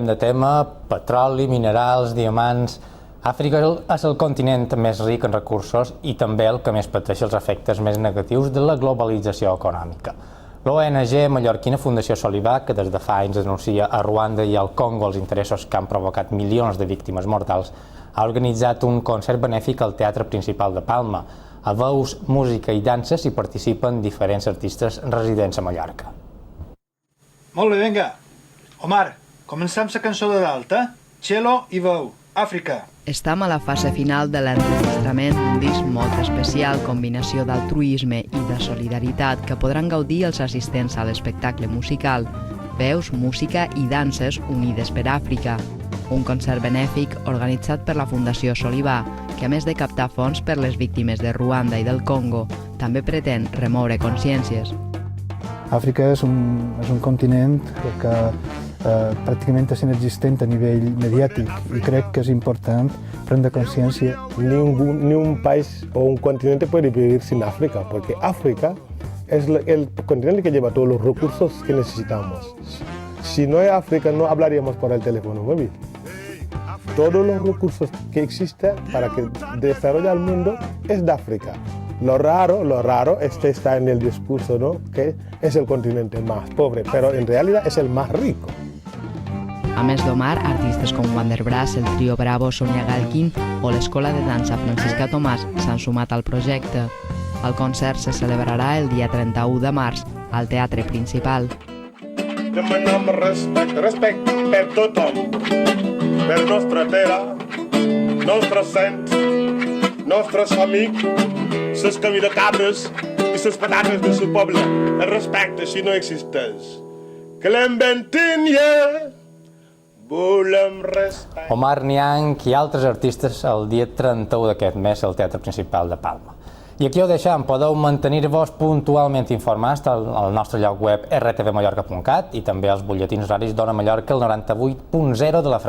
canviem de tema, petroli, minerals, diamants... Àfrica és el continent més ric en recursos i també el que més pateix els efectes més negatius de la globalització econòmica. L'ONG mallorquina Fundació Solidar, que des de fa anys denuncia a Ruanda i al Congo els interessos que han provocat milions de víctimes mortals, ha organitzat un concert benèfic al Teatre Principal de Palma. A veus, música i danses hi participen diferents artistes residents a Mallorca. Molt bé, vinga. Omar, comencem la cançó de dalt, Cello i veu, Àfrica. Estem a la fase final de l'enregistrament d'un disc molt especial, combinació d'altruisme i de solidaritat que podran gaudir els assistents a l'espectacle musical, veus, música i danses unides per Àfrica. Un concert benèfic organitzat per la Fundació Solidar, que a més de captar fons per les víctimes de Ruanda i del Congo, també pretén remoure consciències. Àfrica és un continent que pràcticament és inexistent a nivell mediàtic i crec que és important prendre consciència. Ni un país o un continente puede vivir sin África, porque África es el continente que lleva todos los recursos que necesitamos. Si no es África, no hablaríamos por el teléfono móvil. Todos los recursos que existen para que desarrolle el mundo es de África. Lo raro está en el discurso, ¿no? Que es el continente más pobre, pero en realidad es el más rico. A més d'Omar, artistes com Wander Brass, el trio Bravo, Sonia Galkin o l'escola de dansa Francisca Tomàs s'han sumat al projecte. El concert se celebrarà el dia 31 de març al Teatre Principal. Demanem respecte per tothom, per nostra terra, nostres sants, nostres amics, les cabres i les patates del seu poble. El respecte, si no existeix. Que l'inventin ja! Omar Niang i altres artistes el dia 31 d'aquest mes al Teatre Principal de Palma. I aquí ho deixem, podeu mantenir-vos puntualment informats al nostre lloc web rtvmallorca.cat i també als butlletins horaris d'Ona Mallorca, el 98.0 de la